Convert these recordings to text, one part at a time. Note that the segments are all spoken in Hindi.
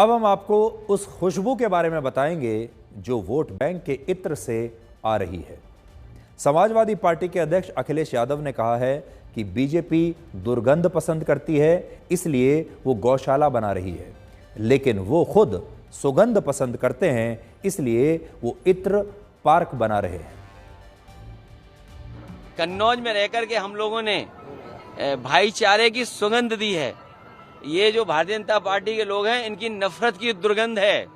अब हम आपको उस खुशबू के बारे में बताएंगे जो वोट बैंक के इत्र से आ रही है। समाजवादी पार्टी के अध्यक्ष अखिलेश यादव ने कहा है कि बीजेपी दुर्गंध पसंद करती है, इसलिए वो गौशाला बना रही है, लेकिन वो खुद सुगंध पसंद करते हैं, इसलिए वो इत्र पार्क बना रहे हैं। कन्नौज में रहकर के हम लोगों ने भाईचारे की सुगंध दी है। ये जो भारतीय जनता पार्टी के लोग हैं, इनकी नफरत की दुर्गंध है।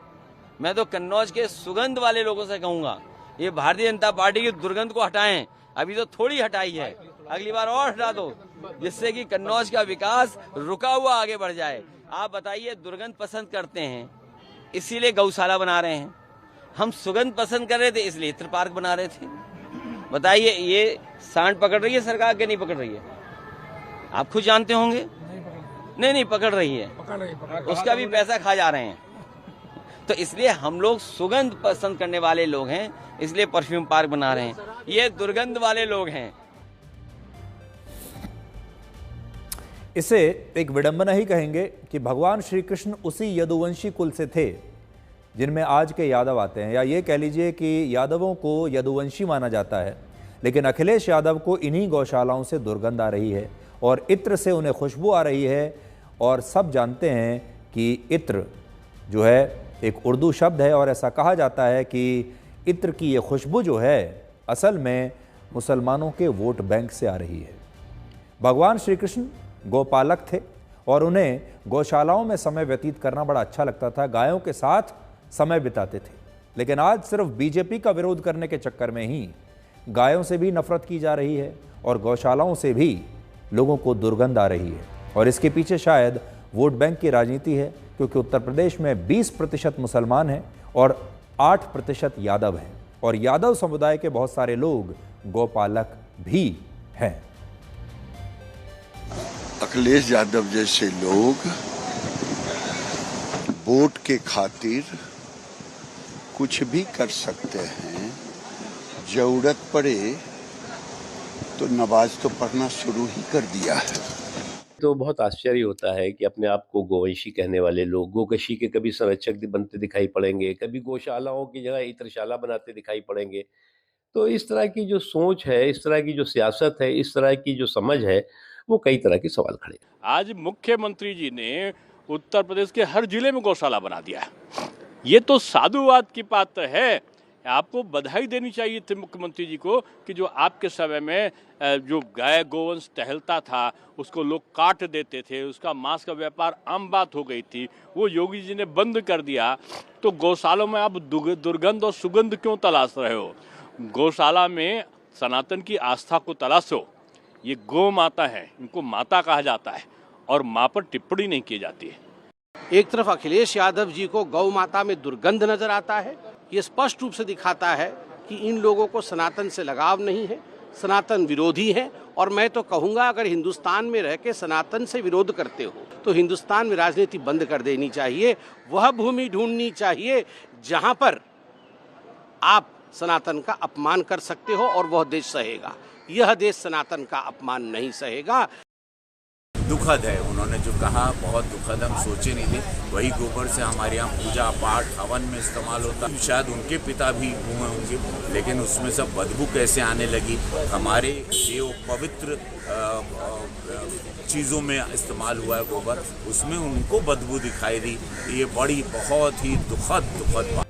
मैं तो कन्नौज के सुगंध वाले लोगों से कहूंगा, ये भारतीय जनता पार्टी की दुर्गंध को हटाएं। अभी तो थोड़ी हटाई है, अगली बार और हटा दो, जिससे कि कन्नौज का विकास रुका हुआ आगे बढ़ जाए। आप बताइए, दुर्गंध पसंद करते हैं इसीलिए गौशाला बना रहे हैं, हम सुगंध पसंद कर रहे थे इसलिए इत्र पार्क बना रहे थे। बताइए, ये सांड पकड़ रही है सरकार के नहीं पकड़ रही है? आप खुद जानते होंगे। नहीं पकड़ रही है, उसका भी पैसा खा जा रहे हैं। तो इसलिए हम लोग सुगंध पसंद करने वाले लोग हैं, इसलिए परफ्यूम पार्क बना रहे हैं। ये दुर्गंध वाले लोग हैं। इसे एक विडंबना ही कहेंगे कि भगवान श्री कृष्ण उसी यदुवंशी कुल से थे जिनमें आज के यादव आते हैं, या ये कह लीजिए कि यादवों को यदुवंशी माना जाता है, लेकिन अखिलेश यादव को इन्हीं गौशालाओं से दुर्गंध आ रही है और इत्र से उन्हें खुशबू आ रही है। और सब जानते हैं कि इत्र जो है एक उर्दू शब्द है और ऐसा कहा जाता है कि इत्र की ये खुशबू जो है असल में मुसलमानों के वोट बैंक से आ रही है। भगवान श्री कृष्ण गोपालक थे और उन्हें गौशालाओं में समय व्यतीत करना बड़ा अच्छा लगता था, गायों के साथ समय बिताते थे। लेकिन आज सिर्फ बीजेपी का विरोध करने के चक्कर में ही गायों से भी नफरत की जा रही है और गौशालाओं से भी लोगों को दुर्गंध आ रही है। और इसके पीछे शायद वोट बैंक की राजनीति है, क्योंकि उत्तर प्रदेश में 20% मुसलमान हैं और 8% यादव हैं, और यादव समुदाय के बहुत सारे लोग गौपालक भी हैं। अखिलेश यादव जैसे लोग वोट के खातिर कुछ भी कर सकते हैं, जरूरत पड़े तो नमाज तो पढ़ना शुरू ही कर दिया है। तो बहुत आश्चर्य होता है कि अपने आप को गोवंशी कहने वाले लोग गोकशी के कभी संरक्षक बनते दिखाई पड़ेंगे, कभी गौशालाओं की जगह इत्रशाला बनाते दिखाई पड़ेंगे। तो इस तरह की जो सोच है, इस तरह की जो सियासत है, इस तरह की जो समझ है, वो कई तरह के सवाल खड़े। आज मुख्यमंत्री जी ने उत्तर प्रदेश के हर जिले में गौशाला बना दिया है। ये तो साधुवाद की पात्र है। आपको बधाई देनी चाहिए थी मुख्यमंत्री जी को कि जो आपके समय में जो गाय गोवंश टहलता था उसको लोग काट देते थे, उसका मांस का व्यापार आम बात हो गई थी, वो योगी जी ने बंद कर दिया। तो गौशालों में आप दुर्गंध और सुगंध क्यों तलाश रहे हो? गौशाला में सनातन की आस्था को तलाशो। ये गौ माता है, इनको माता कहा जाता है और माँ पर टिप्पणी नहीं की जाती है। एक तरफ अखिलेश यादव जी को गौ माता में दुर्गंध नजर आता है, ये स्पष्ट रूप से दिखाता है कि इन लोगों को सनातन से लगाव नहीं है, सनातन विरोधी है। और मैं तो कहूँगा, अगर हिंदुस्तान में रह के सनातन से विरोध करते हो तो हिंदुस्तान में राजनीति बंद कर देनी चाहिए। वह भूमि ढूंढनी चाहिए जहाँ पर आप सनातन का अपमान कर सकते हो और वह देश सहेगा। यह देश सनातन का अपमान नहीं सहेगा। दुखद है, उन्होंने जो कहा बहुत दुखद, हम सोचे नहीं थे। वही गोबर से हमारे यहाँ पूजा पाठ हवन में इस्तेमाल होता, शायद उनके पिता भी हुए होंगे, लेकिन उसमें सब बदबू कैसे आने लगी। हमारे जो पवित्र चीज़ों में इस्तेमाल हुआ है गोबर, उसमें उनको बदबू दिखाई दी। ये बड़ी बहुत ही दुखद बात।